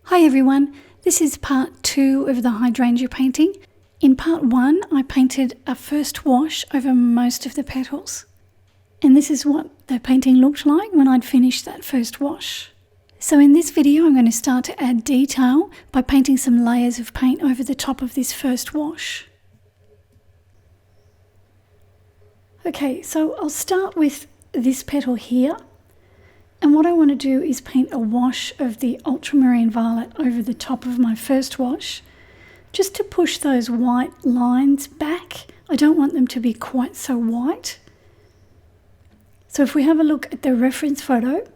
Hi everyone, this is part 2 of the hydrangea painting. In part 1 I painted a first wash over most of the petals. And this is what the painting looked like when I'd finished that first wash. So in this video I'm going to start to add detail by painting some layers of paint over the top of this first wash. Okay, so I'll start with this petal here. And what I want to do is paint a wash of the ultramarine violet over the top of my first wash, just to push those white lines back. I don't want them to be quite so white. So if we have a look at the reference photo,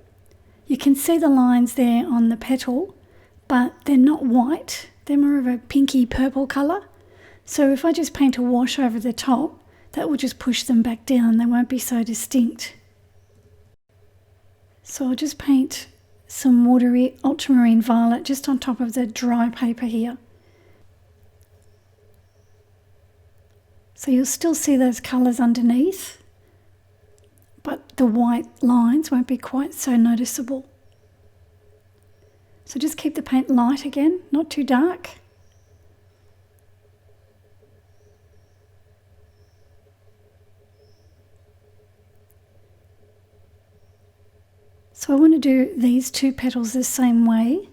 you can see the lines there on the petal, but they're not white. They're more of a pinky purple colour. So if I just paint a wash over the top, that will just push them back down. They won't be so distinct. So I'll just paint some watery ultramarine violet just on top of the dry paper here. So you'll still see those colours underneath, but the white lines won't be quite so noticeable. So just keep the paint light again, not too dark. So I want to do these two petals the same way,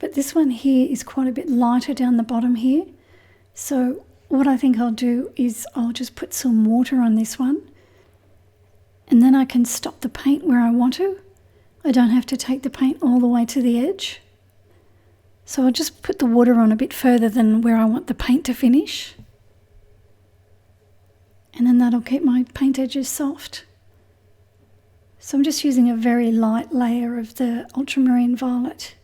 but this one here is quite a bit lighter down the bottom here. So what I think I'll do is I'll just put some water on this one, and then I can stop the paint where I want to. I don't have to take the paint all the way to the edge. So I'll just put the water on a bit further than where I want the paint to finish. And then that'll keep my paint edges soft. So I'm just using a very light layer of the ultramarine violet.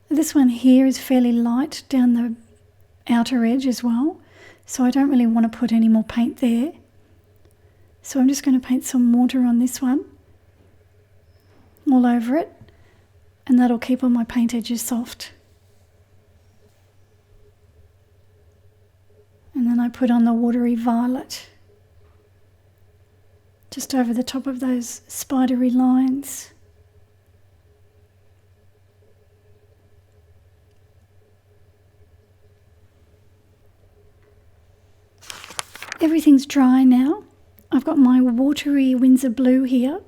This one here is fairly light down the outer edge as well, so I don't really want to put any more paint there. So I'm just going to paint some water on this one, all over it, and that'll keep all my paint edges soft. And then I put on the watery violet just over the top of those spidery lines. Everything's dry now. I've got my watery Windsor blue here,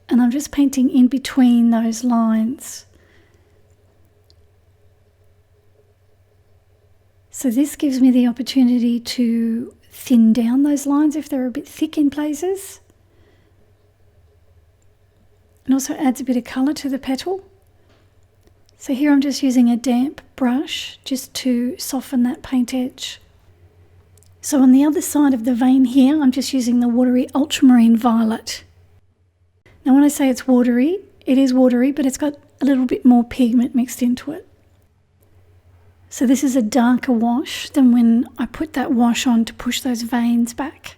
and I'm just painting in between those lines. So this gives me the opportunity to thin down those lines if they're a bit thick in places. And also adds a bit of colour to the petal. So here I'm just using a damp brush just to soften that paint edge. So on the other side of the vein here, I'm just using the watery ultramarine violet. Now when I say it's watery, it is watery, but it's got a little bit more pigment mixed into it. So this is a darker wash than when I put that wash on to push those veins back.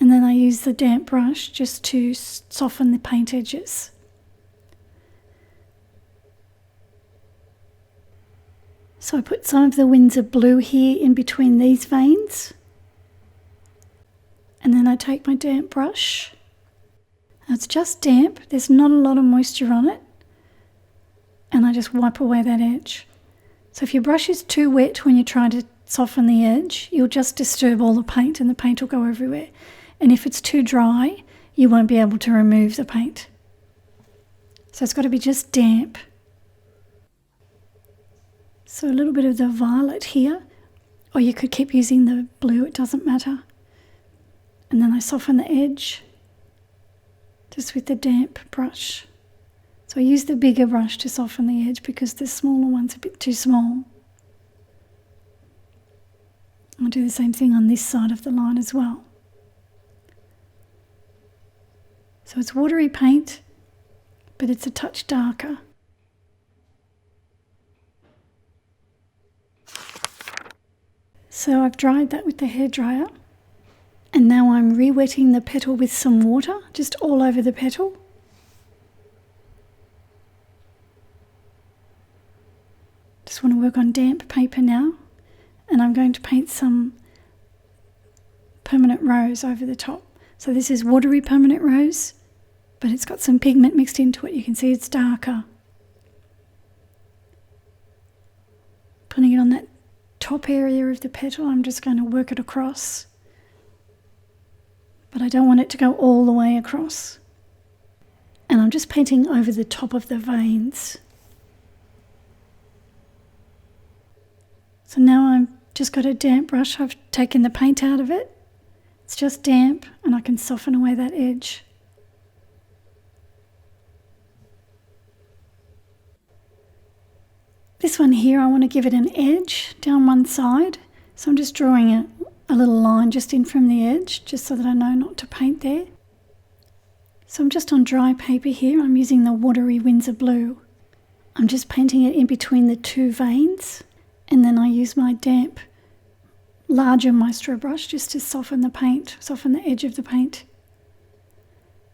And then I use the damp brush just to soften the paint edges. So I put some of the Windsor blue here in between these veins. And then I take my damp brush. Now it's just damp, there's not a lot of moisture on it. And I just wipe away that edge. So if your brush is too wet when you're trying to soften the edge, you'll just disturb all the paint and the paint will go everywhere. And if it's too dry, you won't be able to remove the paint. So it's got to be just damp. So a little bit of the violet here, or you could keep using the blue, it doesn't matter. And then I soften the edge just with the damp brush. So I use the bigger brush to soften the edge because the smaller one's a bit too small. I'll do the same thing on this side of the line as well. So it's watery paint, but it's a touch darker. So I've dried that with the hairdryer, and now I'm re-wetting the petal with some water, just all over the petal. Just want to work on damp paper now, and I'm going to paint some permanent rose over the top. So this is watery permanent rose, but it's got some pigment mixed into it. You can see it's darker. Putting it on that top area of the petal, I'm just going to work it across. But I don't want it to go all the way across. And I'm just painting over the top of the veins. So now I've just got a damp brush. I've taken the paint out of it. It's just damp and I can soften away that edge. This one here, I want to give it an edge down one side. So I'm just drawing a little line just in from the edge, just so that I know not to paint there. So I'm just on dry paper here. I'm using the watery Windsor blue. I'm just painting it in between the two veins, and then I use my damp, larger Maestro brush just to soften the paint, soften the edge of the paint.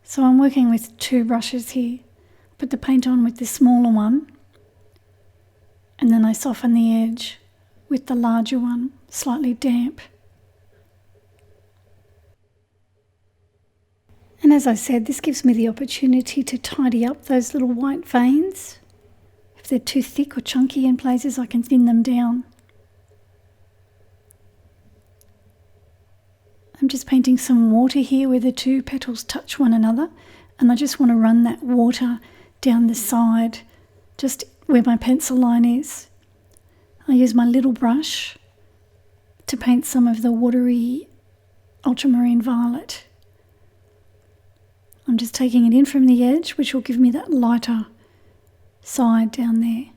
So I'm working with two brushes here. Put the paint on with the smaller one, and then I soften the edge with the larger one, slightly damp. And as I said, this gives me the opportunity to tidy up those little white veins. If they're too thick or chunky in places, I can thin them down. I'm just painting some water here where the two petals touch one another, and I just want to run that water down the side, just where my pencil line is. I use my little brush to paint some of the watery ultramarine violet. I'm just taking it in from the edge, which will give me that lighter side down there.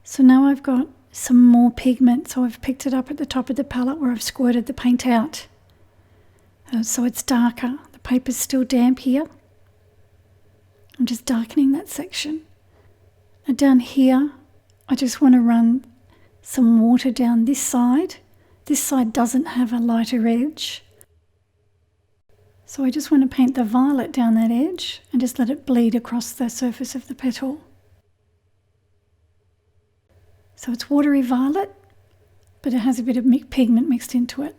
So now I've got some more pigment, so I've picked it up at the top of the palette where I've squirted the paint out. So it's darker. The paper's still damp here. I'm just darkening that section. Now down here, I just want to run some water down this side. This side doesn't have a lighter edge. So I just want to paint the violet down that edge and just let it bleed across the surface of the petal. So it's watery violet, but it has a bit of pigment mixed into it.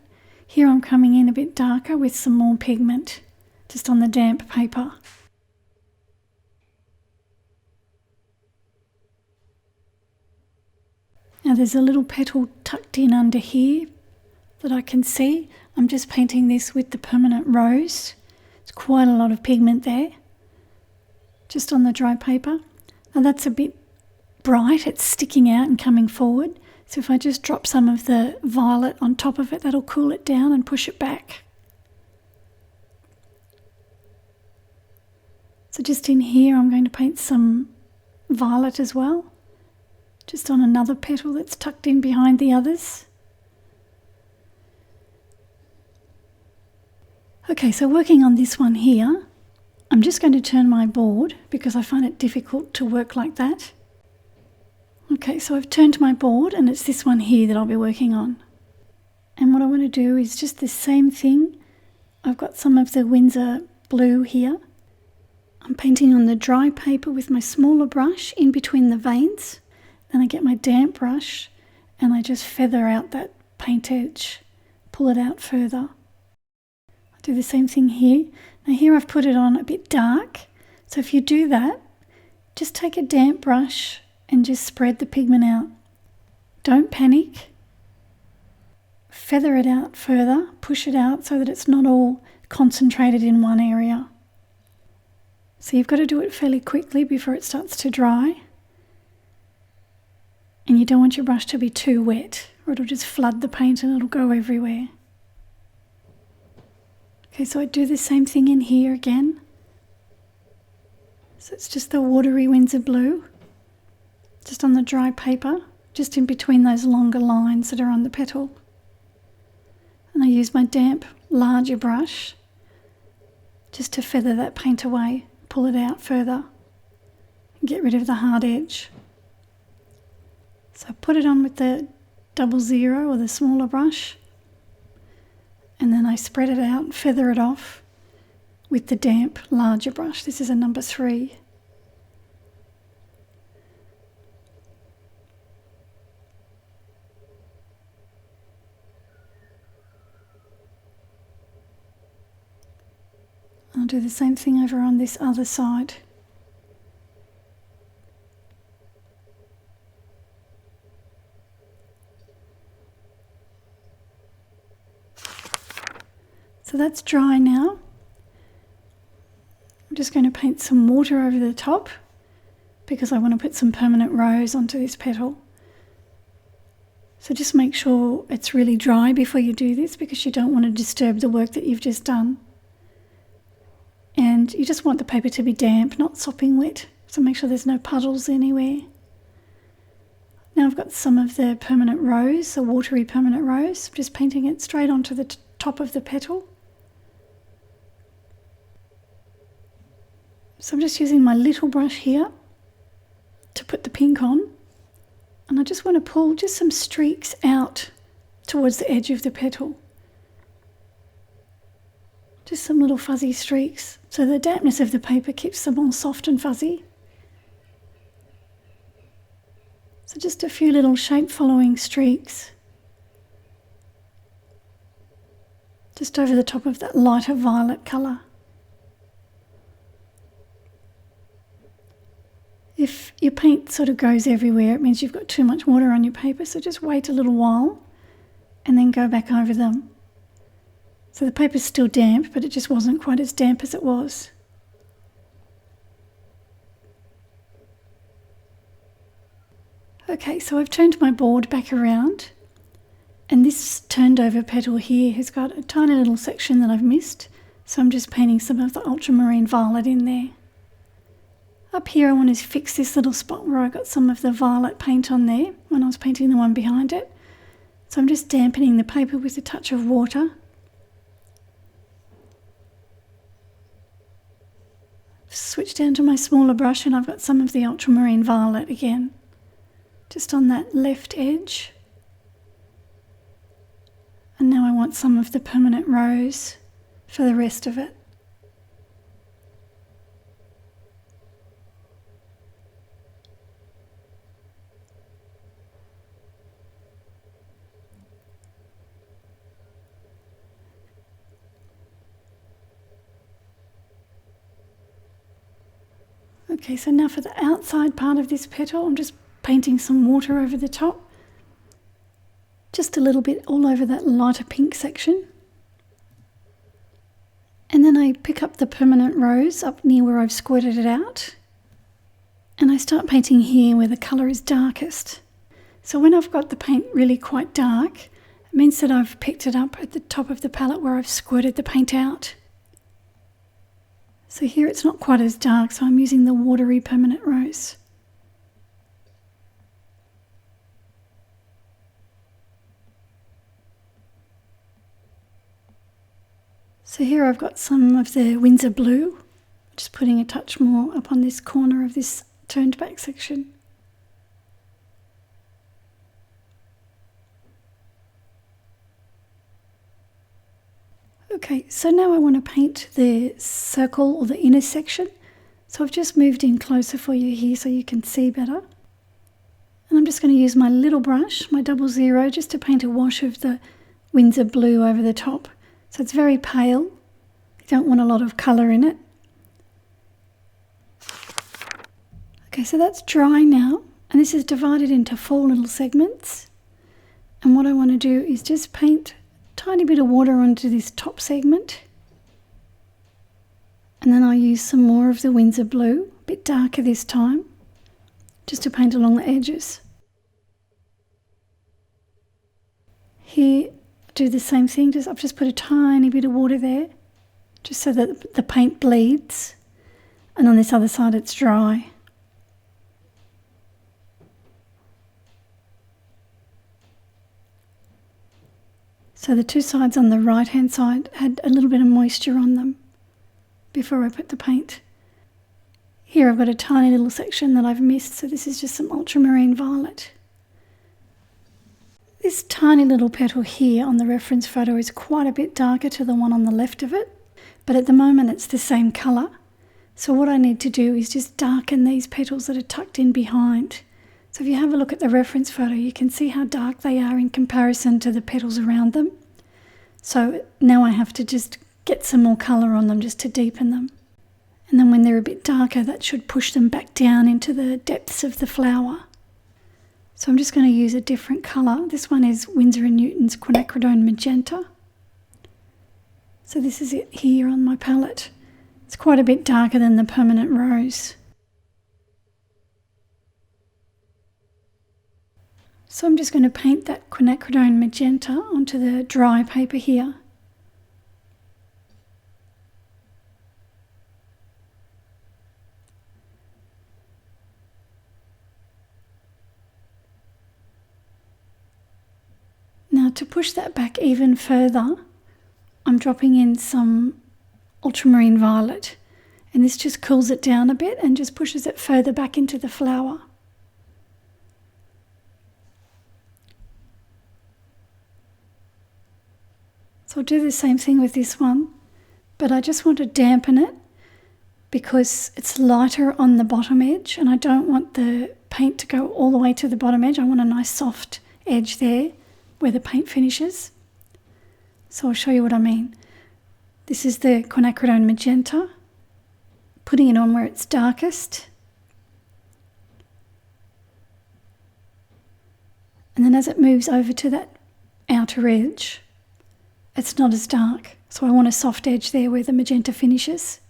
Here I'm coming in a bit darker with some more pigment, just on the damp paper. Now there's a little petal tucked in under here that I can see. I'm just painting this with the permanent rose. It's quite a lot of pigment there, just on the dry paper. Now that's a bit bright, it's sticking out and coming forward. So if I just drop some of the violet on top of it, that'll cool it down and push it back. So just in here, I'm going to paint some violet as well, just on another petal that's tucked in behind the others. Okay, so working on this one here, I'm just going to turn my board because I find it difficult to work like that. Okay, so I've turned my board and it's this one here that I'll be working on. And what I want to do is just the same thing. I've got some of the Windsor blue here. I'm painting on the dry paper with my smaller brush in between the veins. Then I get my damp brush and I just feather out that paint edge, pull it out further. I'll do the same thing here. Now here I've put it on a bit dark. So if you do that, just take a damp brush and just spread the pigment out. Don't panic. Feather it out further, push it out so that it's not all concentrated in one area. So you've got to do it fairly quickly before it starts to dry. And you don't want your brush to be too wet or it'll just flood the paint and it'll go everywhere. Okay, so I do the same thing in here again. So it's just the watery Windsor blue, just on the dry paper, just in between those longer lines that are on the petal. And I use my damp, larger brush just to feather that paint away, pull it out further, and get rid of the hard edge. So I put it on with the 00 or the smaller brush, and then I spread it out and feather it off with the damp, larger brush. This is a number 3. I'll do the same thing over on this other side. So that's dry now. I'm just going to paint some water over the top because I want to put some permanent rose onto this petal. So just make sure it's really dry before you do this because you don't want to disturb the work that you've just done. And you just want the paper to be damp, not sopping wet. So make sure there's no puddles anywhere. Now I've got some of the permanent rose, a watery permanent rose. I'm just painting it straight onto the top of the petal. So I'm just using my little brush here to put the pink on. And I just want to pull just some streaks out towards the edge of the petal. Just some little fuzzy streaks. So the dampness of the paper keeps them all soft and fuzzy. So just a few little shape following streaks. Just over the top of that lighter violet colour. If your paint sort of goes everywhere, it means you've got too much water on your paper, so just wait a little while and then go back over them. So the paper's still damp, but it just wasn't quite as damp as it was. Okay, so I've turned my board back around, and this turned over petal here has got a tiny little section that I've missed, so I'm just painting some of the ultramarine violet in there. Up here I want to fix this little spot where I got some of the violet paint on there when I was painting the one behind it. So I'm just dampening the paper with a touch of water. Switch down to my smaller brush and I've got some of the ultramarine violet again, just on that left edge. And now I want some of the permanent rose for the rest of it. Okay, so now for the outside part of this petal, I'm just painting some water over the top. Just a little bit all over that lighter pink section. And then I pick up the permanent rose up near where I've squirted it out. And I start painting here where the colour is darkest. So when I've got the paint really quite dark, it means that I've picked it up at the top of the palette where I've squirted the paint out. So here it's not quite as dark, so I'm using the watery permanent rose. So here I've got some of the Windsor blue, just putting a touch more up on this corner of this turned back section. Okay, so now I want to paint the circle or the inner section. So I've just moved in closer for you here so you can see better. And I'm just going to use my little brush, my 00, just to paint a wash of the Windsor blue over the top. So it's very pale. You don't want a lot of colour in it. Okay, so that's dry now. And this is divided into 4 little segments. And what I want to do is just paint tiny bit of water onto this top segment, and then I'll use some more of the Windsor blue, a bit darker this time, just to paint along the edges. Here, do the same thing, I've just put a tiny bit of water there, just so that the paint bleeds, and on this other side it's dry. So the two sides on the right hand side had a little bit of moisture on them before I put the paint. Here I've got a tiny little section that I've missed, so this is just some ultramarine violet. This tiny little petal here on the reference photo is quite a bit darker to the one on the left of it, but at the moment it's the same colour. So what I need to do is just darken these petals that are tucked in behind. So if you have a look at the reference photo, you can see how dark they are in comparison to the petals around them. So now I have to just get some more colour on them just to deepen them. And then when they're a bit darker, that should push them back down into the depths of the flower. So I'm just going to use a different colour. This one is Winsor & Newton's Quinacridone Magenta. So this is it here on my palette. It's quite a bit darker than the Permanent Rose. So I'm just going to paint that Quinacridone Magenta onto the dry paper here. Now to push that back even further, I'm dropping in some ultramarine violet, and this just cools it down a bit and just pushes it further back into the flower. So I'll do the same thing with this one, but I just want to dampen it because it's lighter on the bottom edge and I don't want the paint to go all the way to the bottom edge. I want a nice soft edge there where the paint finishes. So I'll show you what I mean. This is the Quinacridone Magenta, putting it on where it's darkest. And then as it moves over to that outer edge, it's not as dark. So I want a soft edge there where the magenta finishes.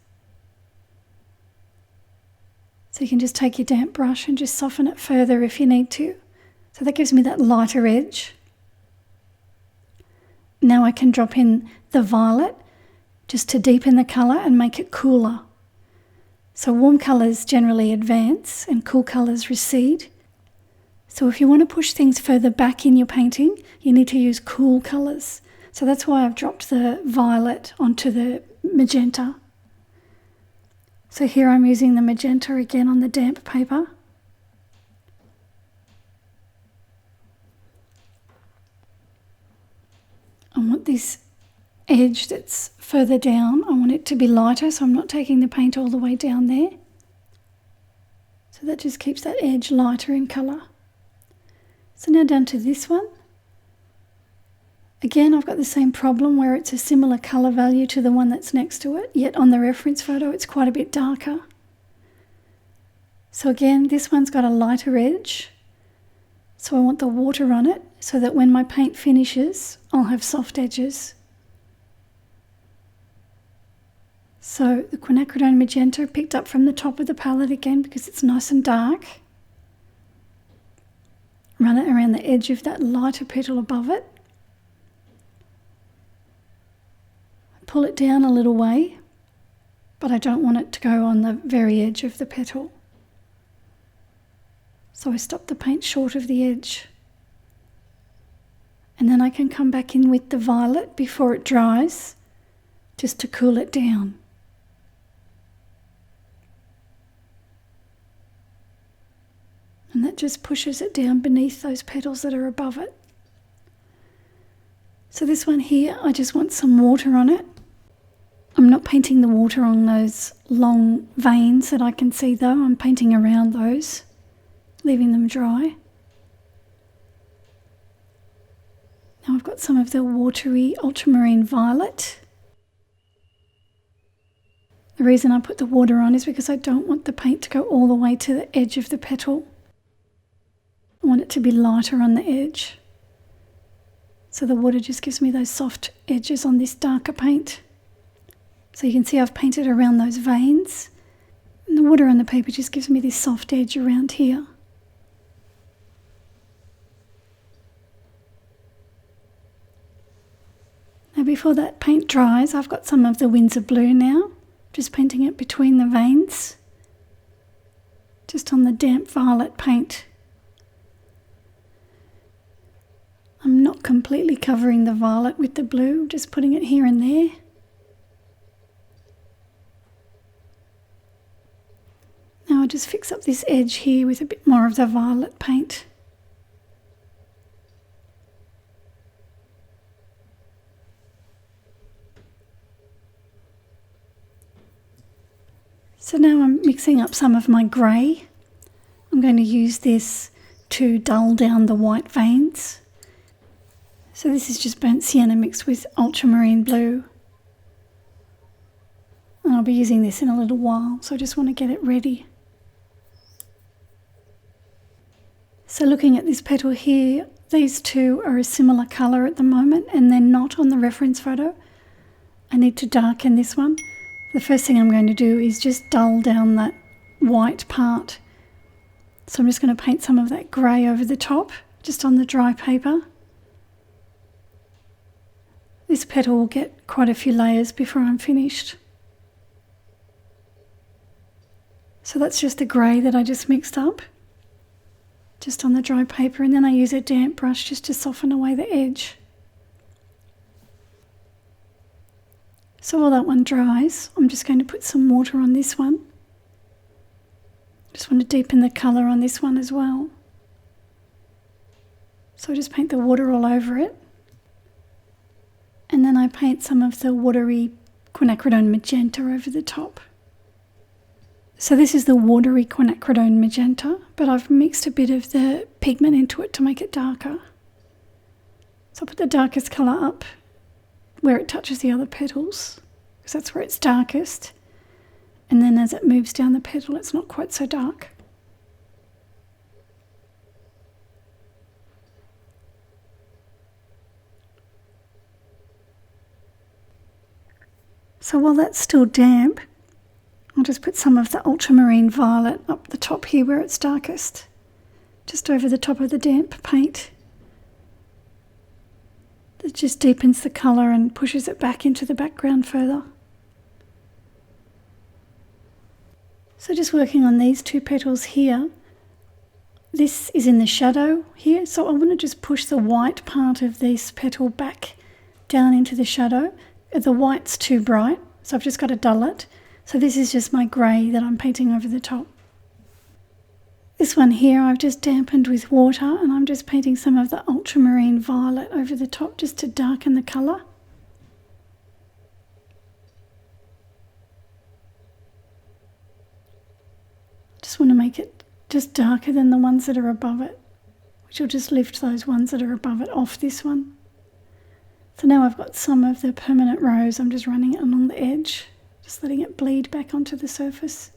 So you can just take your damp brush and just soften it further if you need to. So that gives me that lighter edge. Now I can drop in the violet just to deepen the colour and make it cooler. So warm colours generally advance and cool colours recede. So if you want to push things further back in your painting, you need to use cool colours. So that's why I've dropped the violet onto the magenta. So here I'm using the magenta again on the damp paper. I want this edge that's further down, I want it to be lighter, so I'm not taking the paint all the way down there. So that just keeps that edge lighter in colour. So now down to this one. Again, I've got the same problem where it's a similar colour value to the one that's next to it, yet on the reference photo it's quite a bit darker. So again, this one's got a lighter edge. So I want the water on it so that when my paint finishes, I'll have soft edges. So the Quinacridone Magenta picked up from the top of the palette again because it's nice and dark. Run it around the edge of that lighter petal above it. Pull it down a little way, but I don't want it to go on the very edge of the petal. So I stop the paint short of the edge. And then I can come back in with the violet before it dries, just to cool it down. And that just pushes it down beneath those petals that are above it. So this one here, I just want some water on it. I'm not painting the water on those long veins that I can see though. I'm painting around those, leaving them dry. Now I've got some of the watery ultramarine violet. The reason I put the water on is because I don't want the paint to go all the way to the edge of the petal. I want it to be lighter on the edge. So the water just gives me those soft edges on this darker paint. So you can see I've painted around those veins. And the water on the paper just gives me this soft edge around here. Now before that paint dries, I've got some of the Winsor Blue now. Just painting it between the veins. Just on the damp violet paint. I'm not completely covering the violet with the blue, just putting it here and there. Now I'll just fix up this edge here with a bit more of the violet paint. So now I'm mixing up some of my grey. I'm going to use this to dull down the white veins. So this is just burnt sienna mixed with ultramarine blue. I'll be using this in a little while, so I just want to get it ready. So looking at this petal here, these two are a similar colour at the moment and they're not on the reference photo. I need to darken this one. The first thing I'm going to do is just dull down that white part. So I'm just going to paint some of that grey over the top, just on the dry paper. This petal will get quite a few layers before I'm finished. So that's just the grey that I just mixed up, just on the dry paper, and then I use a damp brush just to soften away the edge. So while that one dries, I'm just going to put some water on this one. Just want to deepen the colour on this one as well. So I just paint the water all over it. And then I paint some of the watery quinacridone magenta over the top. So this is the watery quinacridone magenta, but I've mixed a bit of the pigment into it to make it darker. So I'll put the darkest colour up where it touches the other petals, because that's where it's darkest. And then as it moves down the petal, it's not quite so dark. So while that's still damp, I'll just put some of the ultramarine violet up the top here where it's darkest, just over the top of the damp paint. It just deepens the colour and pushes it back into the background further. So just working on these two petals here. This is in the shadow here, so I want to just push the white part of this petal back down into the shadow. The white's too bright, so I've just got to dull it. So this is just my grey that I'm painting over the top. This one here I've just dampened with water, and I'm just painting some of the ultramarine violet over the top just to darken the colour. Just want to make it just darker than the ones that are above it, which will just lift those ones that are above it off this one. So now I've got some of the permanent rose, I'm just running it along the edge, just letting it bleed back onto the surface.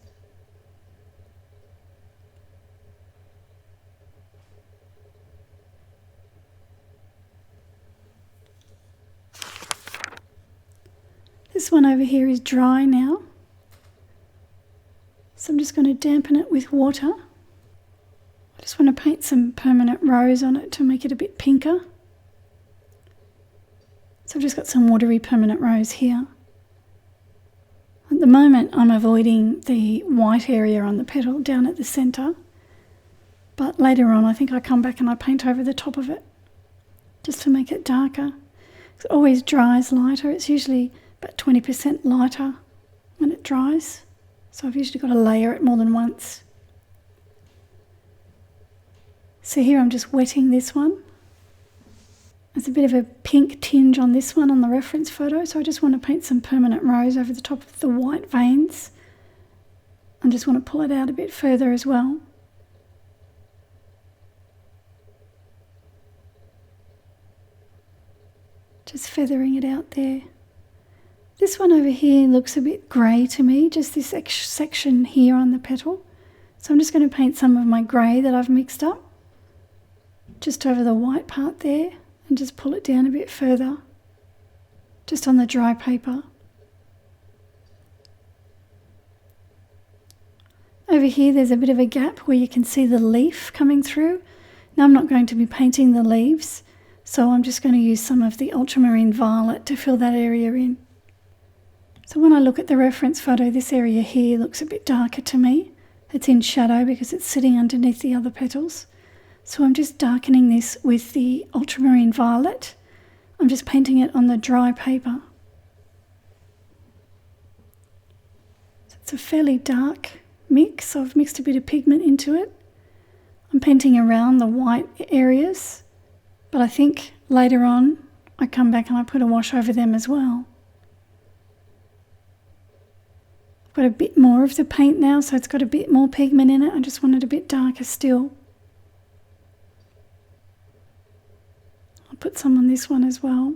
This one over here is dry now, so I'm just going to dampen it with water. I just want to paint some permanent rose on it to make it a bit pinker. So I've just got some watery permanent rose here. At the moment I'm avoiding the white area on the petal down at the centre, but later on I think I come back and I paint over the top of it just to make it darker. It always dries lighter, it's usually about 20% lighter when it dries, so I've usually got to layer it more than once. So here I'm just wetting this one. There's a bit of a pink tinge on this one on the reference photo, so I just want to paint some permanent rose over the top of the white veins. I just want to pull it out a bit further as well. Just feathering it out there. This one over here looks a bit grey to me, just this section here on the petal. So I'm just going to paint some of my grey that I've mixed up just over the white part there, and just pull it down a bit further, just on the dry paper. Over here there's a bit of a gap where you can see the leaf coming through. Now I'm not going to be painting the leaves, so I'm just going to use some of the ultramarine violet to fill that area in. So when I look at the reference photo, this area here looks a bit darker to me. It's in shadow because it's sitting underneath the other petals. So I'm just darkening this with the ultramarine violet. I'm just painting it on the dry paper. So it's a fairly dark mix, so I've mixed a bit of pigment into it. I'm painting around the white areas, but I think later on I come back and I put a wash over them as well. I've got a bit more of the paint now, so it's got a bit more pigment in it. I just want it a bit darker still. Put some on this one as well.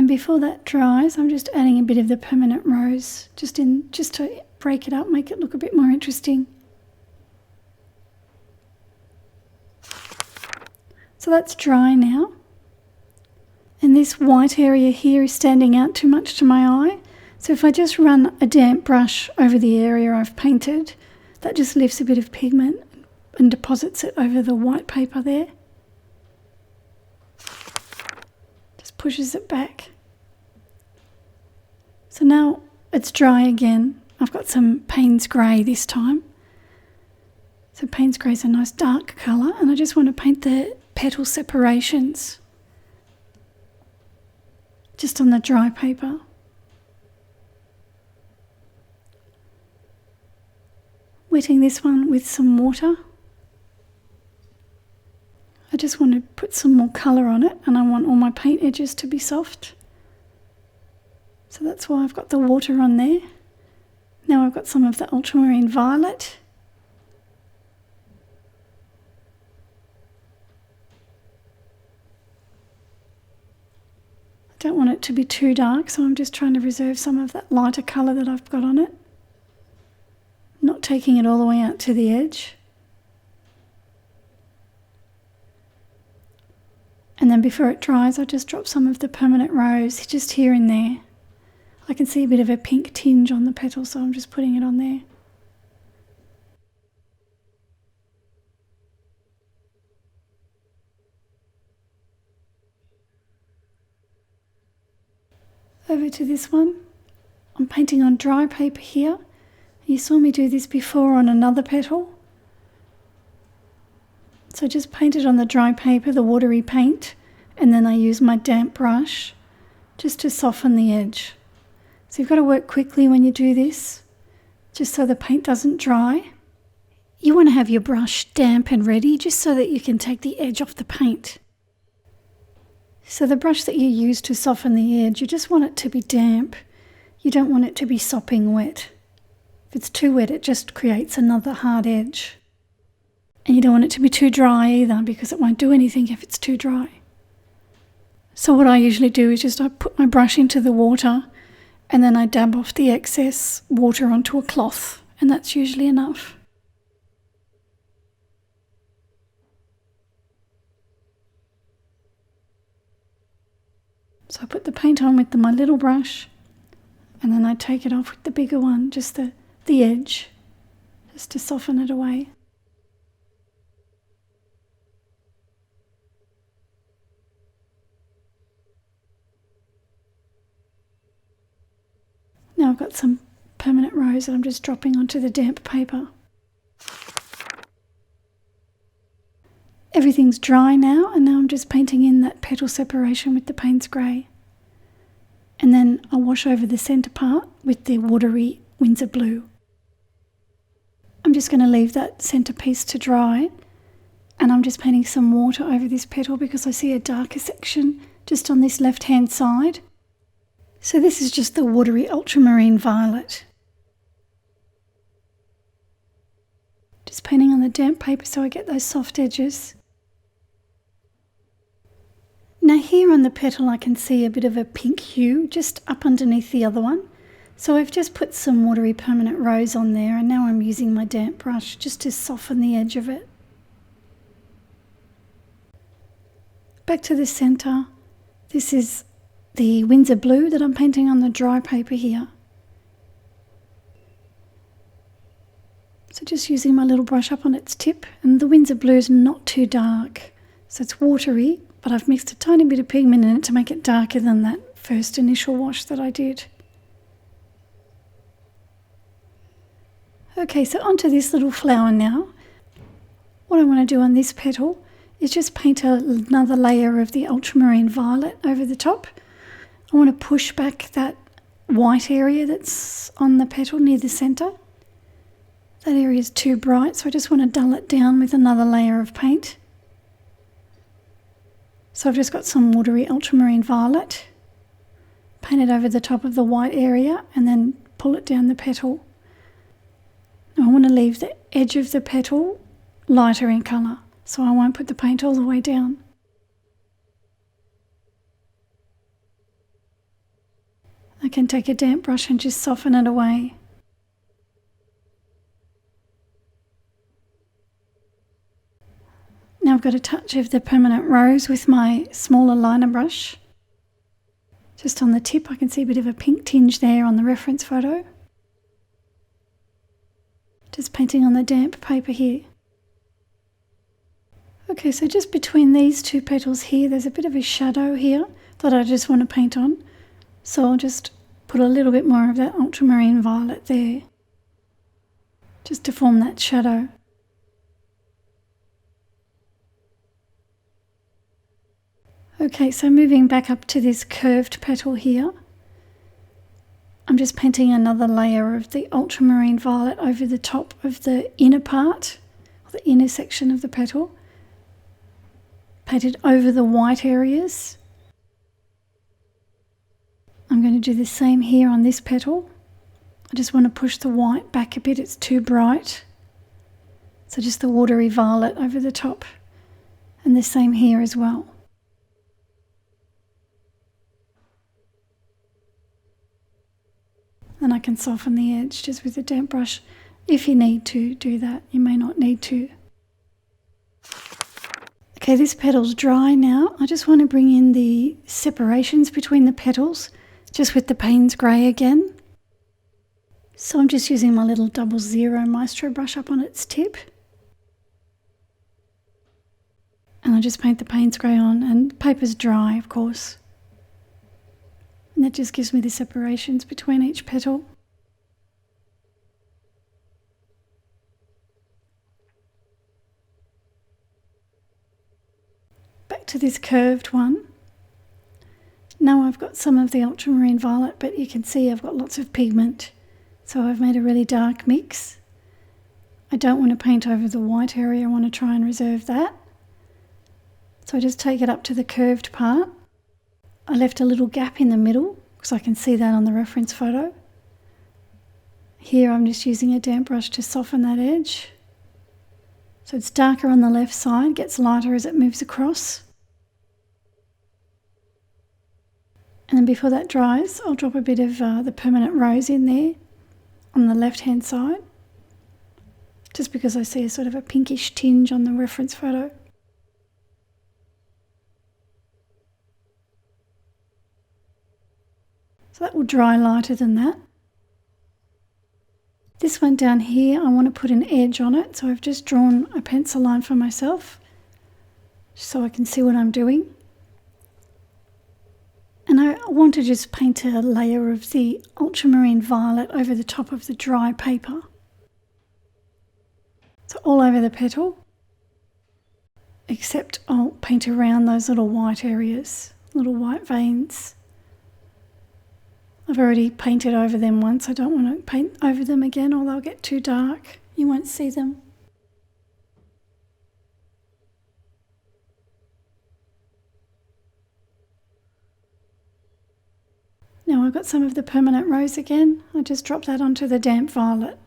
then before that dries, I'm just adding a bit of the permanent rose, just to break it up, make it look a bit more interesting. So that's dry now. And this white area here is standing out too much to my eye. So if I just run a damp brush over the area I've painted, that just lifts a bit of pigment and deposits it over the white paper there. Just pushes it back. So now it's dry again. I've got some Payne's Grey this time. So Payne's Grey is a nice dark colour, and I just want to paint the petal separations just on the dry paper. Wetting this one with some water. I just want to put some more colour on it, and I want all my paint edges to be soft. So that's why I've got the water on there. Now I've got some of the ultramarine violet. I don't want it to be too dark, so I'm just trying to reserve some of that lighter colour that I've got on it. Not taking it all the way out to the edge. And then before it dries, I just drop some of the permanent rose just here and there. I can see a bit of a pink tinge on the petal, so I'm just putting it on there. Over to this one. I'm painting on dry paper here. You saw me do this before on another petal. So just paint it on the dry paper, the watery paint, and then I use my damp brush just to soften the edge. So you've got to work quickly when you do this, just so the paint doesn't dry. You want to have your brush damp and ready just so that you can take the edge off the paint. So the brush that you use to soften the edge, you just want it to be damp. You don't want it to be sopping wet. If it's too wet, it just creates another hard edge. And you don't want it to be too dry either, because it won't do anything if it's too dry. So what I usually do is just I put my brush into the water and then I dab off the excess water onto a cloth, and that's usually enough. So I put the paint on with my little brush, and then I take it off with the bigger one, just the edge, just to soften it away. Now I've got some permanent rose that I'm just dropping onto the damp paper. Everything's dry now, and now I'm just painting in that petal separation with the Payne's Grey. And then I'll wash over the centre part with the watery Windsor Blue. I'm just going to leave that centre piece to dry, and I'm just painting some water over this petal because I see a darker section just on this left hand side. So this is just the watery ultramarine violet. Just painting on the damp paper so I get those soft edges. Now here on the petal I can see a bit of a pink hue just up underneath the other one. So I've just put some watery permanent rose on there, and now I'm using my damp brush just to soften the edge of it. Back to the centre. This is the Windsor Blue that I'm painting on the dry paper here. So just using my little brush up on its tip, and the Windsor Blue is not too dark, so it's watery, but I've mixed a tiny bit of pigment in it to make it darker than that first initial wash that I did. Okay, so onto this little flower now. What I want to do on this petal is just paint another layer of the ultramarine violet over the top. I want to push back that white area that's on the petal near the centre. That area is too bright, so I just want to dull it down with another layer of paint. So I've just got some watery ultramarine violet, paint it over the top of the white area, and then pull it down the petal. Now I want to leave the edge of the petal lighter in colour, so I won't put the paint all the way down. I can take a damp brush and just soften it away. Now I've got a touch of the permanent rose with my smaller liner brush. Just on the tip I can see a bit of a pink tinge there on the reference photo. Just painting on the damp paper here. Okay, so just between these two petals here, there's a bit of a shadow here that I just want to paint on. So I'll just put a little bit more of that ultramarine violet there, just to form that shadow. Okay, so moving back up to this curved petal here, I'm just painting another layer of the ultramarine violet over the top of the inner part, or the inner section of the petal, painted over the white areas. I'm going to do the same here on this petal. I just want to push the white back a bit, it's too bright. So just the watery violet over the top, and the same here as well. Then I can soften the edge just with a damp brush. If you need to do that, you may not need to. Okay, this petal's dry now. I just want to bring in the separations between the petals, just with the Payne's Grey again. So I'm just using my little 00 Maestro brush up on its tip. And I just paint the Payne's Grey on, and the paper's dry, of course. And that just gives me the separations between each petal. Back to this curved one. Now I've got some of the ultramarine violet, but you can see I've got lots of pigment. So I've made a really dark mix. I don't want to paint over the white area, I want to try and reserve that. So I just take it up to the curved part. I left a little gap in the middle because I can see that on the reference photo. Here I'm just using a damp brush to soften that edge. So it's darker on the left side, gets lighter as it moves across. And then before that dries, I'll drop a bit of the permanent rose in there on the left hand side, just because I see a sort of a pinkish tinge on the reference photo. So that will dry lighter than that. This one down here, I want to put an edge on it, so I've just drawn a pencil line for myself so I can see what I'm doing. And I want to just paint a layer of the ultramarine violet over the top of the dry paper. So all over the petal, except I'll paint around those little white areas, little white veins. I've already painted over them once, I don't want to paint over them again or they'll get too dark, you won't see them. Now I've got some of the permanent rose again, I just drop that onto the damp violet.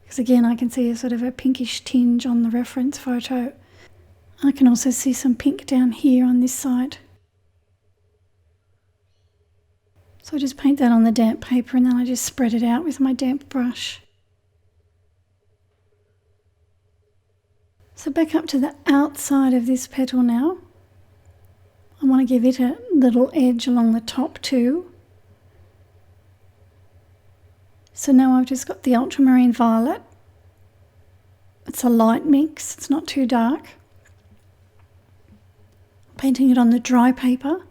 Because again I can see a sort of a pinkish tinge on the reference photo. I can also see some pink down here on this side. So I just paint that on the damp paper and then I just spread it out with my damp brush. So back up to the outside of this petal now. I want to give it a little edge along the top too. So now I've just got the ultramarine violet. It's a light mix, it's not too dark. Painting it on the dry paper.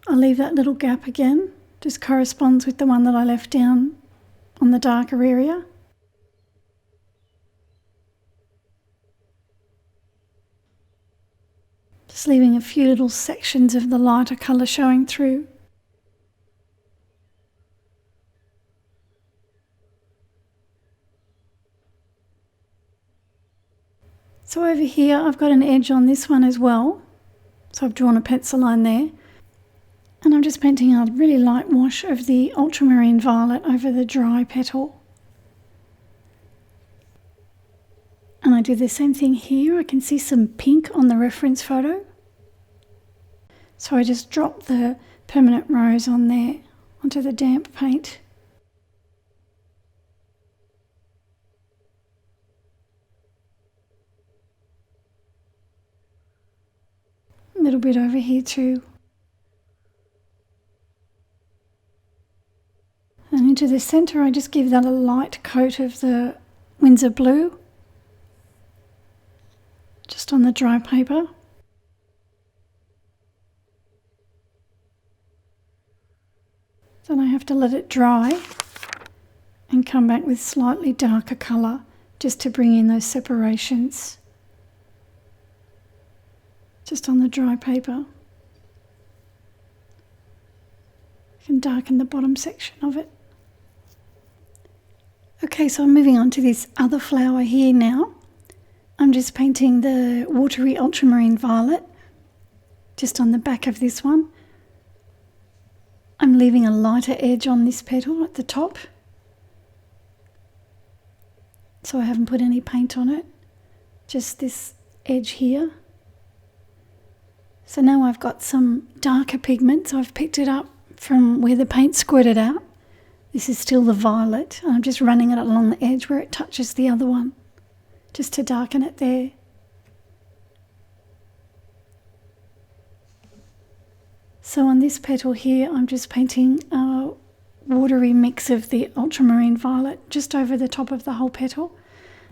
I'll leave that little gap again, just corresponds with the one that I left down on the darker area. Just leaving a few little sections of the lighter colour showing through. So over here I've got an edge on this one as well, so I've drawn a pencil line there. And I'm just painting a really light wash of the ultramarine violet over the dry petal. And I do the same thing here. I can see some pink on the reference photo. So I just drop the permanent rose on there, onto the damp paint. A little bit over here too. And into the centre I just give that a light coat of the Winsor blue, just on the dry paper. Then I have to let it dry and come back with slightly darker colour just to bring in those separations, just on the dry paper. You can darken the bottom section of it. Okay, so I'm moving on to this other flower here now. I'm just painting the watery ultramarine violet just on the back of this one. I'm leaving a lighter edge on this petal at the top, so I haven't put any paint on it, just this edge here. So now I've got some darker pigment, so I've picked it up from where the paint squirted out. This is still the violet, and I'm just running it along the edge where it touches the other one, just to darken it there. So on this petal here, I'm just painting a watery mix of the ultramarine violet just over the top of the whole petal,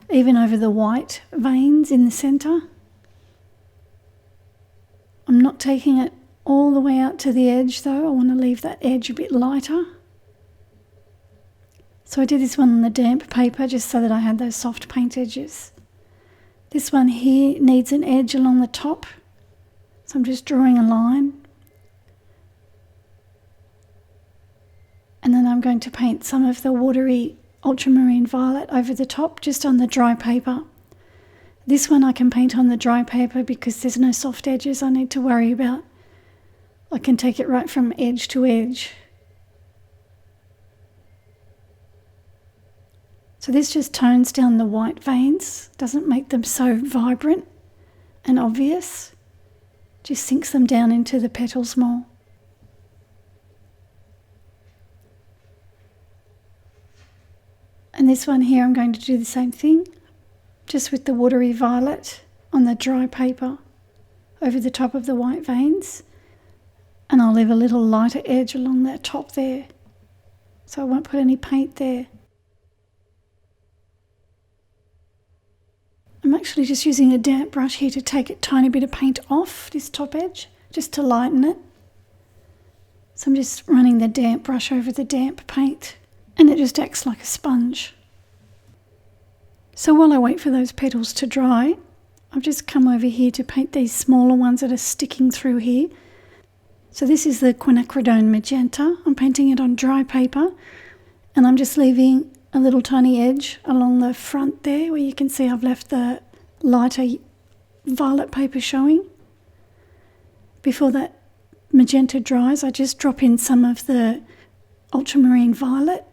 even over the white veins in the centre. I'm not taking it all the way out to the edge though, I want to leave that edge a bit lighter. So I did this one on the damp paper just so that I had those soft paint edges. This one here needs an edge along the top, so I'm just drawing a line. And then I'm going to paint some of the watery ultramarine violet over the top just on the dry paper. This one I can paint on the dry paper because there's no soft edges I need to worry about. I can take it right from edge to edge. So this just tones down the white veins, doesn't make them so vibrant and obvious, just sinks them down into the petals more. And this one here I'm going to do the same thing, just with the watery violet on the dry paper over the top of the white veins, and I'll leave a little lighter edge along that top there, so I won't put any paint there. I'm actually just using a damp brush here to take a tiny bit of paint off this top edge, just to lighten it. So I'm just running the damp brush over the damp paint, and it just acts like a sponge. So while I wait for those petals to dry, I've just come over here to paint these smaller ones that are sticking through here. So this is the quinacridone magenta. I'm painting it on dry paper, and I'm just leaving a little tiny edge along the front there where you can see I've left the lighter violet paper showing. Before that magenta dries, I just drop in some of the ultramarine violet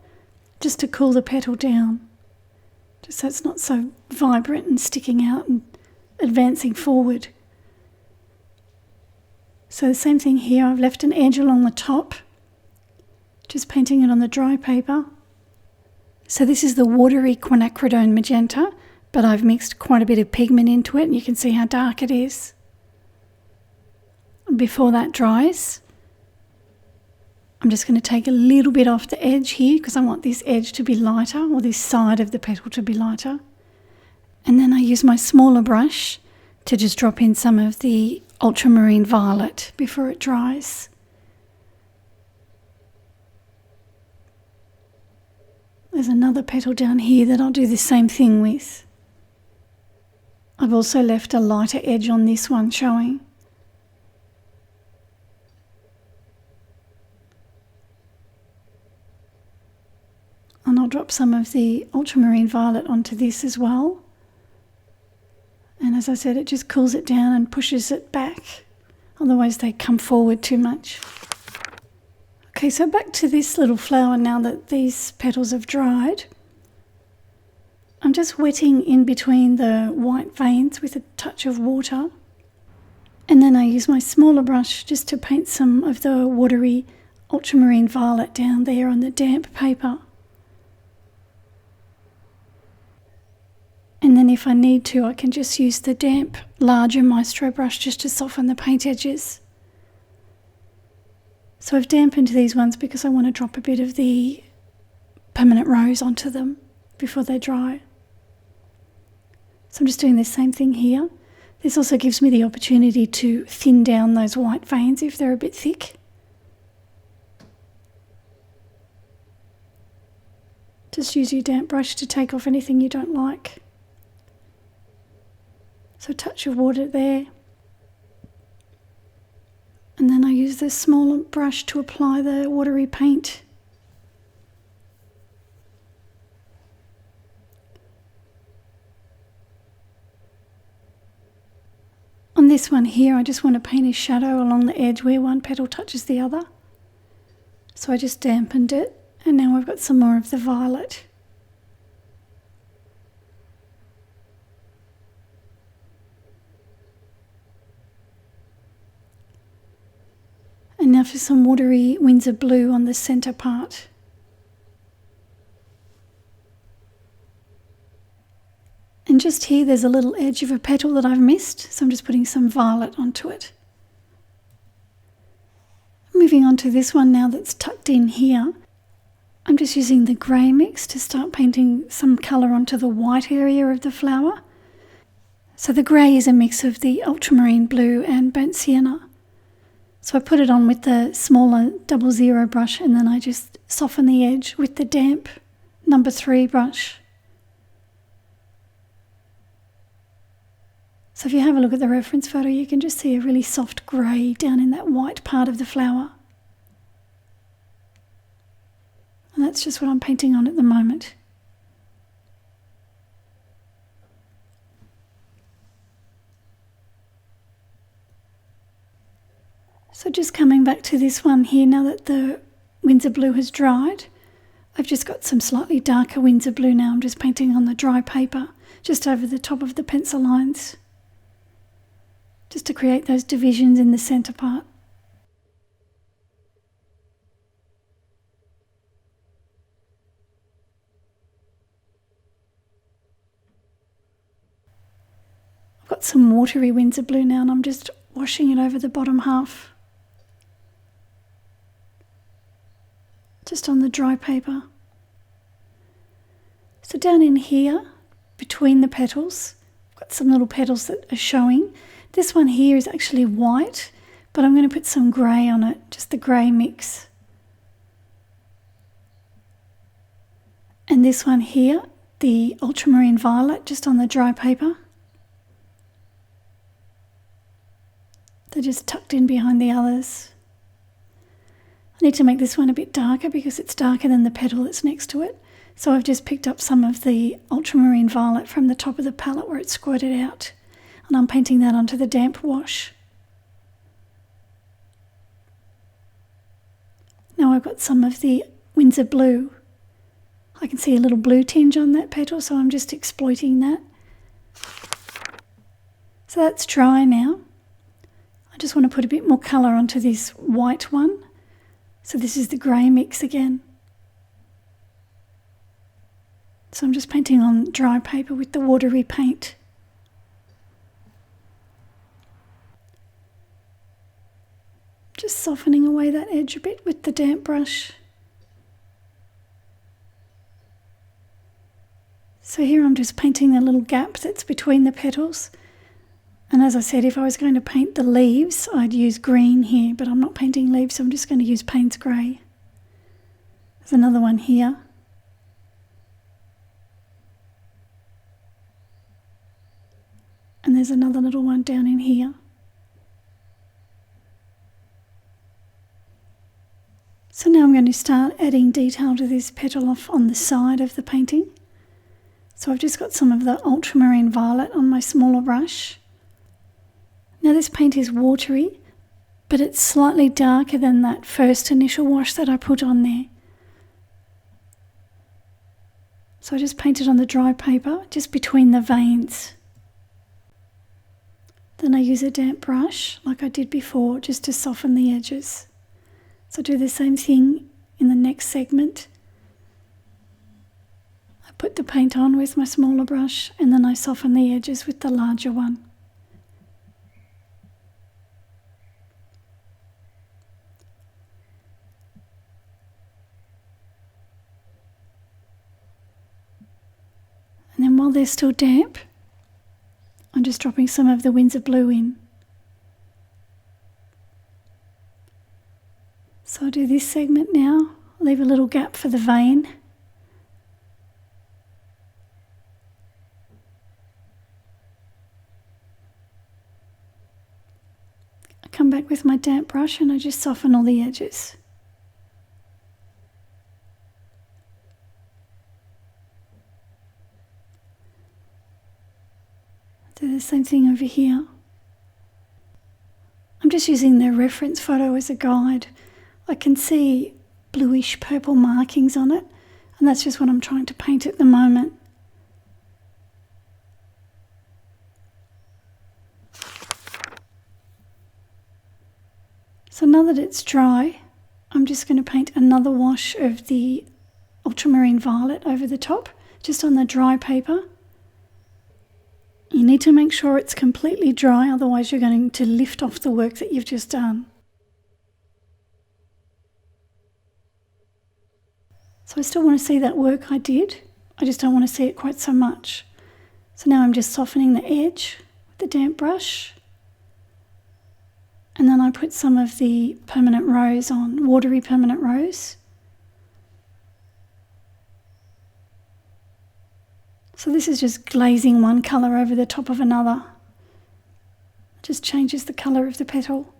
just to cool the petal down, just so it's not so vibrant and sticking out and advancing forward. So the same thing here, I've left an edge along the top, just painting it on the dry paper. So this is the watery quinacridone magenta, but I've mixed quite a bit of pigment into it, and you can see how dark it is. Before that dries, I'm just going to take a little bit off the edge here because I want this edge to be lighter, or this side of the petal to be lighter. And then I use my smaller brush to just drop in some of the ultramarine violet before it dries. There's another petal down here that I'll do the same thing with. I've also left a lighter edge on this one showing. And I'll drop some of the ultramarine violet onto this as well. And as I said, it just cools it down and pushes it back. Otherwise they come forward too much. Okay, so back to this little flower now that these petals have dried. I'm just wetting in between the white veins with a touch of water. And then I use my smaller brush just to paint some of the watery ultramarine violet down there on the damp paper. And then if I need to, I can just use the damp, larger Maestro brush just to soften the paint edges. So I've dampened these ones because I want to drop a bit of the permanent rose onto them before they dry. So I'm just doing the same thing here. This also gives me the opportunity to thin down those white veins if they're a bit thick. Just use your damp brush to take off anything you don't like. So a touch of water there. And then I use this smaller brush to apply the watery paint. On this one here, I just want to paint a shadow along the edge where one petal touches the other. So I just dampened it, and now I've got some more of the violet. And now for some watery Windsor blue on the centre part. And just here there's a little edge of a petal that I've missed, so I'm just putting some violet onto it. Moving on to this one now that's tucked in here. I'm just using the grey mix to start painting some colour onto the white area of the flower. So the grey is a mix of the ultramarine blue and burnt sienna. So I put it on with the smaller 00 brush, and then I just soften the edge with the damp No. 3 brush. So if you have a look at the reference photo, you can just see a really soft grey down in that white part of the flower. And that's just what I'm painting on at the moment. So just coming back to this one here, now that the Windsor blue has dried, I've just got some slightly darker Windsor blue now. I'm just painting on the dry paper, just over the top of the pencil lines, just to create those divisions in the centre part. I've got some watery Windsor blue now, and I'm just washing it over the bottom half, just on the dry paper. So down in here, between the petals, I've got some little petals that are showing. This one here is actually white, but I'm going to put some grey on it, just the grey mix. And this one here, the ultramarine violet, just on the dry paper. They're just tucked in behind the others. I need to make this one a bit darker because it's darker than the petal that's next to it. So I've just picked up some of the ultramarine violet from the top of the palette where it's squirted out, and I'm painting that onto the damp wash. Now I've got some of the Windsor blue. I can see a little blue tinge on that petal, so I'm just exploiting that. So that's dry now. I just want to put a bit more colour onto this white one. So this is the grey mix again. So I'm just painting on dry paper with the watery paint. Just softening away that edge a bit with the damp brush. So here I'm just painting the little gap that's between the petals. And as I said, if I was going to paint the leaves, I'd use green here, but I'm not painting leaves, so I'm just going to use Payne's Grey. There's another one here. And there's another little one down in here. So now I'm going to start adding detail to this petal off on the side of the painting. So I've just got some of the ultramarine violet on my smaller brush. Now this paint is watery, but it's slightly darker than that first initial wash that I put on there. So I just painted on the dry paper, just between the veins. Then I use a damp brush like I did before just to soften the edges. So I do the same thing in the next segment. I put the paint on with my smaller brush and then I soften the edges with the larger one. And then while they're still damp, I'm just dropping some of the Windsor Blue in. So I'll do this segment now, leave a little gap for the vein. I come back with my damp brush and I just soften all the edges. Do the same thing over here. I'm just using the reference photo as a guide. I can see bluish purple markings on it, and that's just what I'm trying to paint at the moment. So now that it's dry, I'm just going to paint another wash of the ultramarine violet over the top, just on the dry paper. You need to make sure it's completely dry, otherwise you're going to lift off the work that you've just done. So I still want to see that work I did, I just don't want to see it quite so much. So now I'm just softening the edge with the damp brush. And then I put some of the permanent rose on, watery permanent rose. So this is just glazing one colour over the top of another. It just changes the colour of the petal.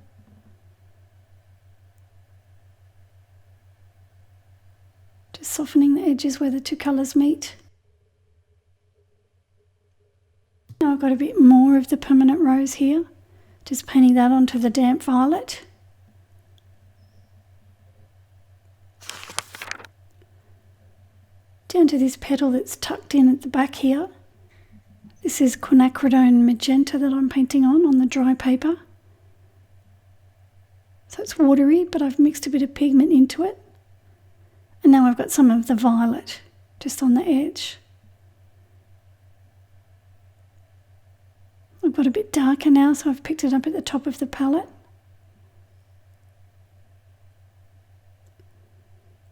Just softening the edges where the two colours meet. Now I've got a bit more of the permanent rose here. Just painting that onto the damp violet. Down to this petal that's tucked in at the back here. This is quinacridone magenta that I'm painting on the dry paper. So it's watery, but I've mixed a bit of pigment into it. And now I've got some of the violet just on the edge. I've got a bit darker now, so I've picked it up at the top of the palette.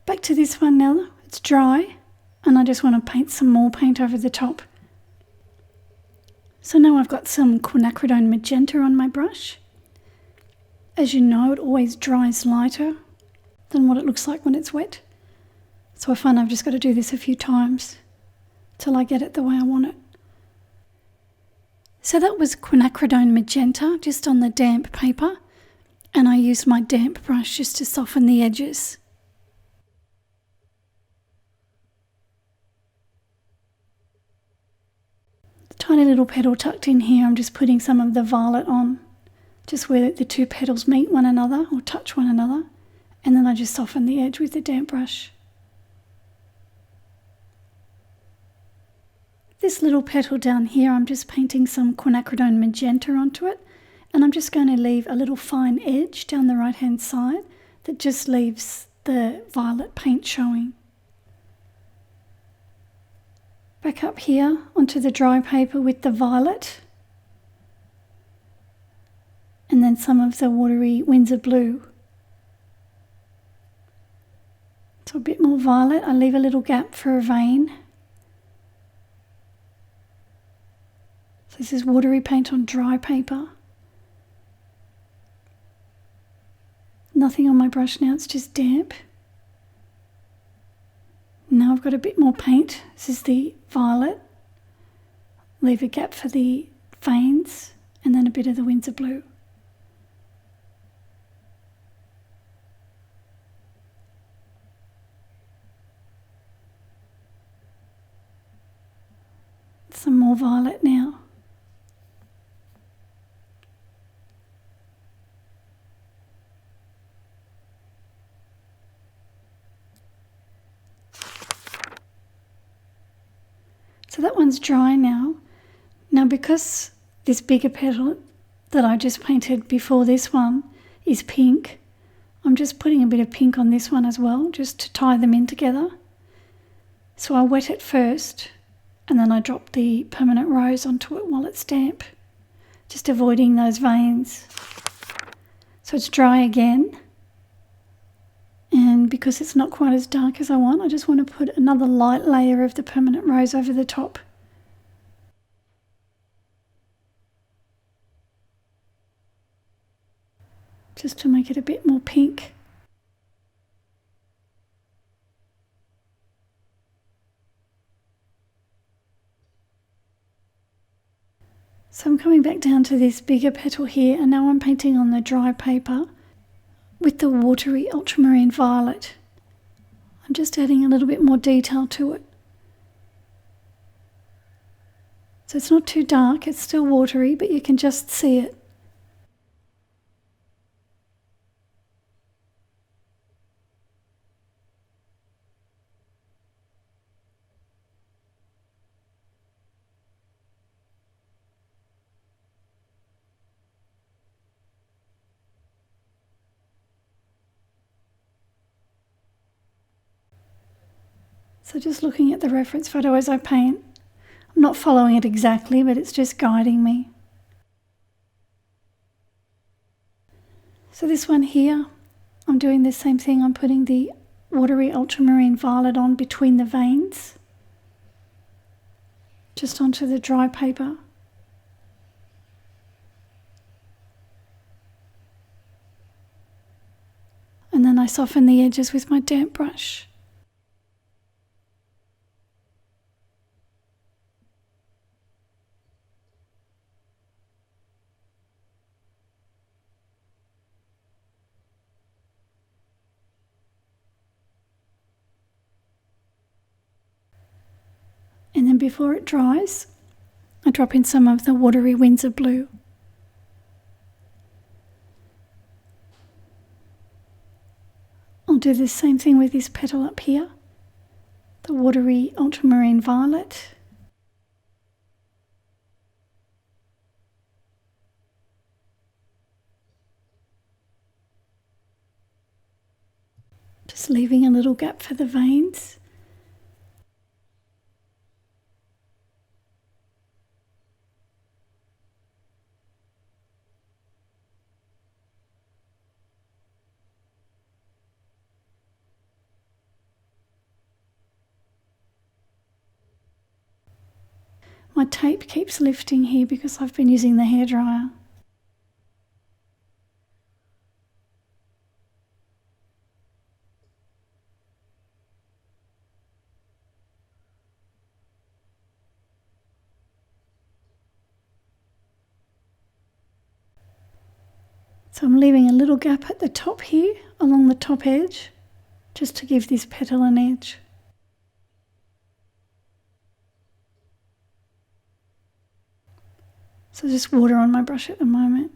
Back to this one now, it's dry. And I just want to paint some more paint over the top. So now I've got some quinacridone magenta on my brush. As you know, it always dries lighter than what it looks like when it's wet. So I find I've just got to do this a few times till I get it the way I want it. So that was quinacridone magenta just on the damp paper, and I used my damp brush just to soften the edges. Tiny little petal tucked in here, I'm just putting some of the violet on, just where the two petals meet one another or touch one another, and then I just soften the edge with the damp brush. This little petal down here, I'm just painting some quinacridone magenta onto it, and I'm just going to leave a little fine edge down the right hand side that just leaves the violet paint showing. Back up here onto the dry paper with the violet, and then some of the watery Windsor Blue. So a bit more violet, I leave a little gap for a vein. So this is watery paint on dry paper. Nothing on my brush now, it's just damp. Now I've got a bit more paint. This is the violet. Leave a gap for the veins and then a bit of the Windsor Blue. Some more violet now. So that one's dry now. Now because this bigger petal that I just painted before this one is pink. I'm just putting a bit of pink on this one as well, just to tie them in together. So I wet it first and then I drop the permanent rose onto it while it's damp, just avoiding those veins. So it's dry again, and because it's not quite as dark as I want, I just want to put another light layer of the permanent rose over the top. Just to make it a bit more pink. So I'm coming back down to this bigger petal here, and now I'm painting on the dry paper with the watery ultramarine violet. I'm just adding a little bit more detail to it. So it's not too dark, it's still watery, but you can just see it. So just looking at the reference photo as I paint, I'm not following it exactly, but it's just guiding me. So this one here, I'm doing the same thing. I'm putting the watery ultramarine violet on between the veins, just onto the dry paper. And then I soften the edges with my damp brush. And then before it dries, I drop in some of the watery Windsor blue. I'll do the same thing with this petal up here, the watery ultramarine violet. Just leaving a little gap for the veins. My tape keeps lifting here because I've been using the hairdryer. So I'm leaving a little gap at the top here, along the top edge, just to give this petal an edge. So just water on my brush at the moment.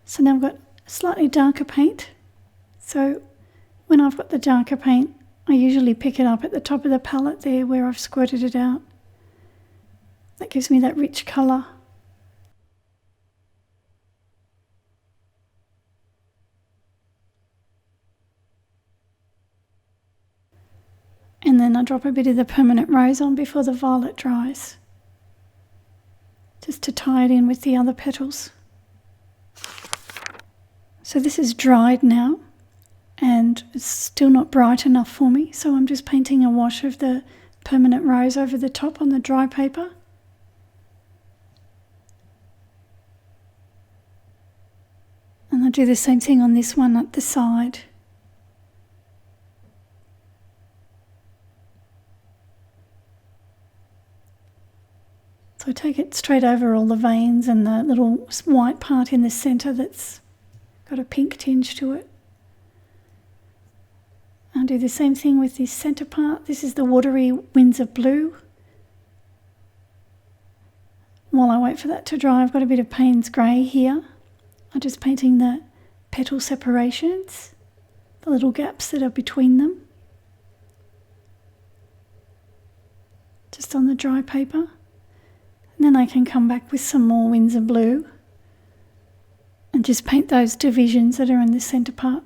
So now I've got slightly darker paint. So when I've got the darker paint, I usually pick it up at the top of the palette there where I've squirted it out. That gives me that rich colour. And then I drop a bit of the permanent rose on before the violet dries, just to tie it in with the other petals. So this is dried now, and it's still not bright enough for me, so I'm just painting a wash of the permanent rose over the top on the dry paper. And I'll do the same thing on this one at the side. So I take it straight over all the veins and the little white part in the centre that's got a pink tinge to it. I'll do the same thing with this centre part. This is the watery Windsor blue. While I wait for that to dry, I've got a bit of Payne's grey here. I'm just painting the petal separations, the little gaps that are between them, just on the dry paper. And then I can come back with some more Winsor blue and just paint those divisions that are in the centre part.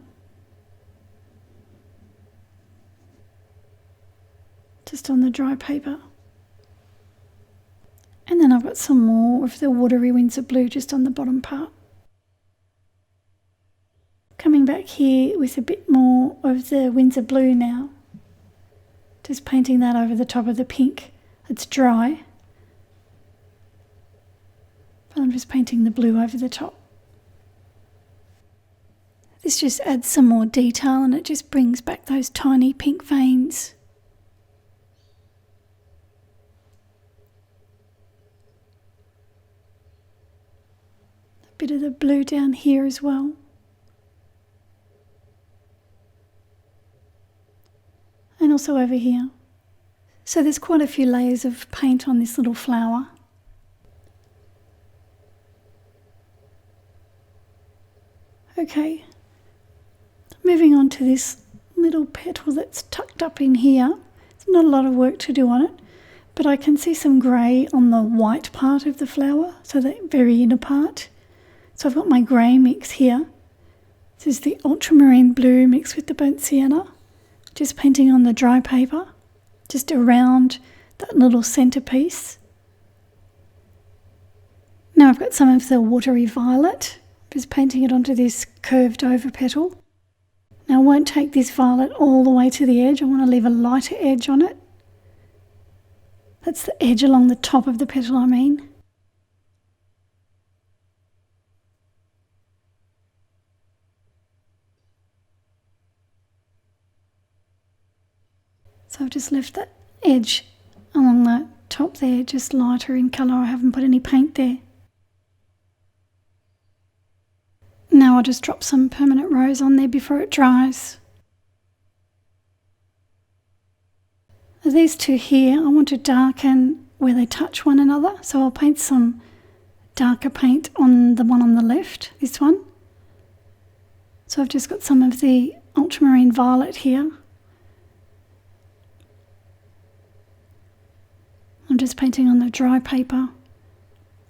Just on the dry paper. And then I've got some more of the watery Winsor blue just on the bottom part. Coming back here with a bit more of the Winsor blue now. Just painting that over the top of the pink. It's dry. But I'm just painting the blue over the top. This just adds some more detail and it just brings back those tiny pink veins. A bit of the blue down here as well. And also over here. So there's quite a few layers of paint on this little flower. Okay, moving on to this little petal that's tucked up in here. There's not a lot of work to do on it, but I can see some grey on the white part of the flower, so that very inner part. So I've got my grey mix here. This is the ultramarine blue mixed with the burnt sienna. Just painting on the dry paper, just around that little centerpiece. Now I've got some of the watery violet, just painting it onto this curved over petal. Now I won't take this violet all the way to the edge, I want to leave a lighter edge on it. That's the edge along the top of the petal, I mean. So I've just left that edge along the top there, just lighter in colour. I haven't put any paint there. Now I'll just drop some permanent rose on there before it dries. These two here, I want to darken where they touch one another, so I'll paint some darker paint on the one on the left, this one. So I've just got some of the ultramarine violet here. I'm just painting on the dry paper.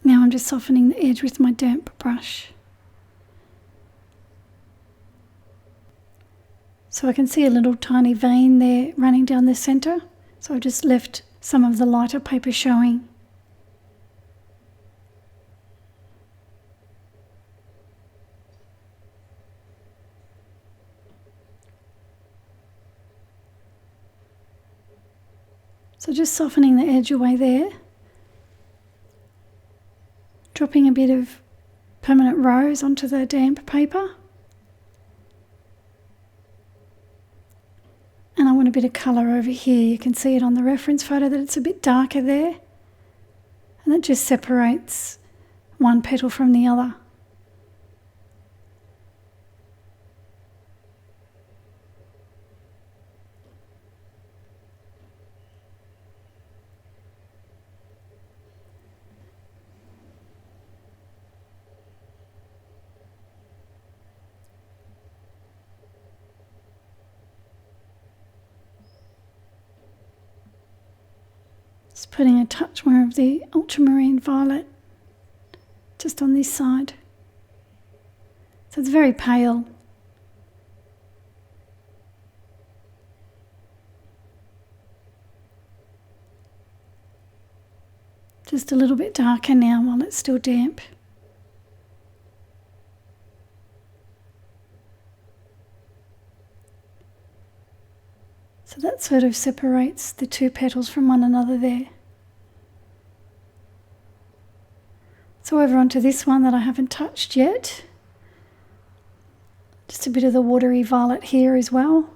Now I'm just softening the edge with my damp brush. So I can see a little tiny vein there running down the centre. So I've just left some of the lighter paper showing. So just softening the edge away there. Dropping a bit of permanent rose onto the damp paper. And I want a bit of colour over here. You can see it on the reference photo that it's a bit darker there. And that just separates one petal from the other. Just putting a touch more of the ultramarine violet just on this side. So it's very pale. Just a little bit darker now while it's still damp. So that sort of separates the two petals from one another there. So over onto this one that I haven't touched yet. Just a bit of the watery violet here as well.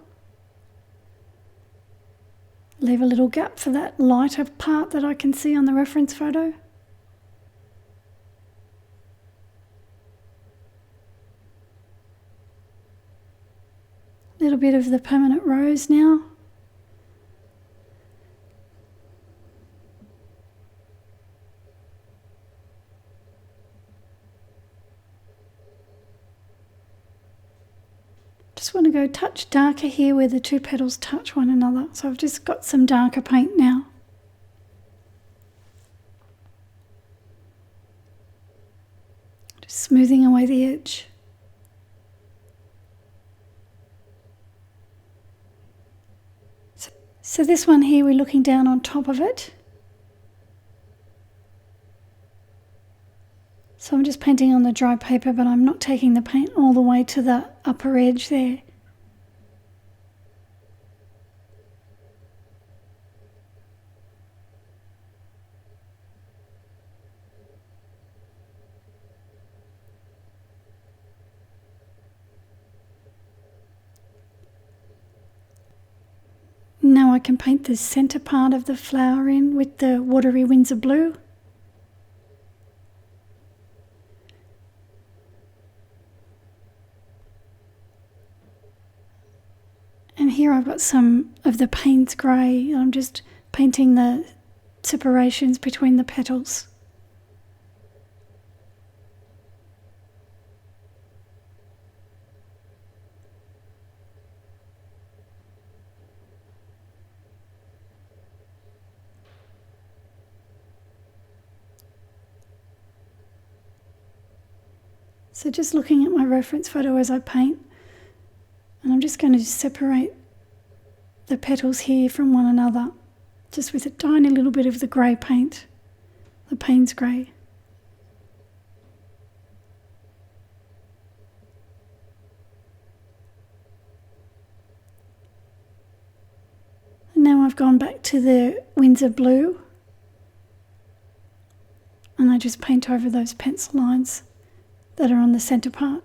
Leave a little gap for that lighter part that I can see on the reference photo. A little bit of the permanent rose now. Just want to go a touch darker here where the two petals touch one another. So I've just got some darker paint now. smoothing away the edge. So this one here, we're looking down on top of it. So I'm just painting on the dry paper, but I'm not taking the paint all the way to the upper edge there. Now I can paint the centre part of the flower in with the watery Windsor blue. And here I've got some of the Payne's grey. I'm just painting the separations between the petals. So just looking at my reference photo as I paint, and I'm just going to separate the petals here from one another, just with a tiny little bit of the grey paint, the Payne's grey. And now I've gone back to the Windsor blue, and I just paint over those pencil lines that are on the centre part.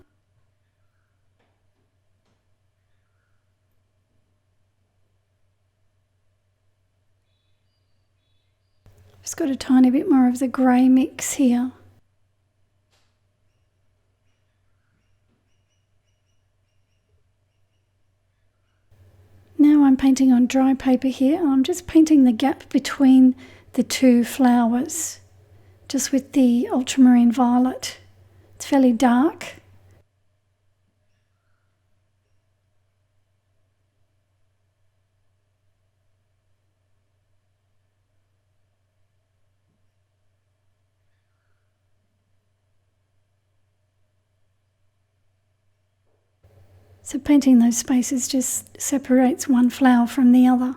Just got a tiny bit more of the grey mix here. Now I'm painting on dry paper here, and I'm just painting the gap between the two flowers, just with the ultramarine violet. It's fairly dark. So painting those spaces just separates one flower from the other.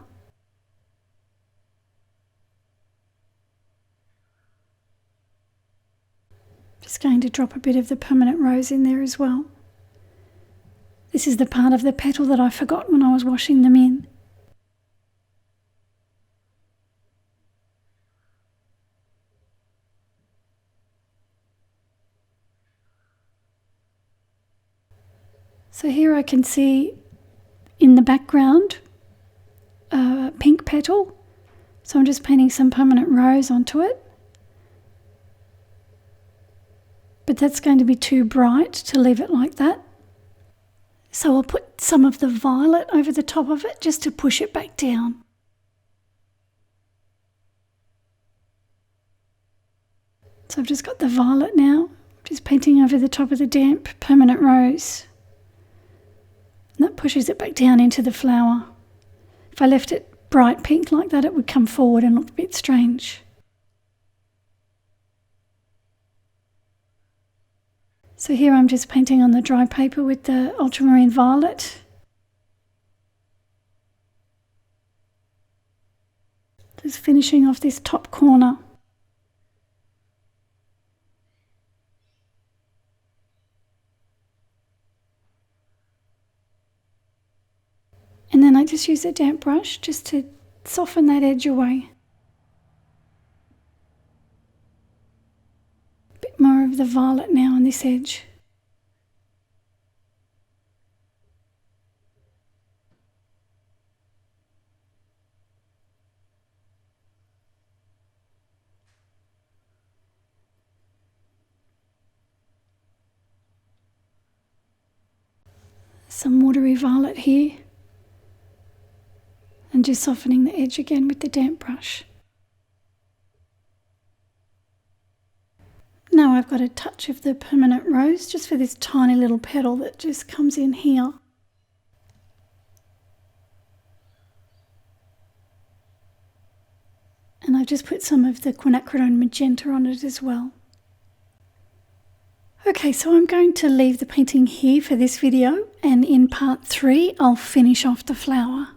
Just going to drop a bit of the permanent rose in there as well. This is the part of the petal that I forgot when I was washing them in. So here I can see in the background a pink petal. So I'm just painting some permanent rose onto it. But that's going to be too bright to leave it like that. So I'll put some of the violet over the top of it just to push it back down. So I've just got the violet now, just painting over the top of the damp permanent rose. And that pushes it back down into the flower. If I left it bright pink like that, it would come forward and look a bit strange. So here I'm just painting on the dry paper with the ultramarine violet. Just finishing off this top corner. And then I just use a damp brush just to soften that edge away. A bit more of the violet now on this edge. Some watery violet here. And just softening the edge again with the damp brush. Now I've got a touch of the permanent rose just for this tiny little petal that just comes in here. And I've just put some of the quinacridone magenta on it as well. Okay, so I'm going to leave the painting here for this video, and in part 3 I'll finish off the flower.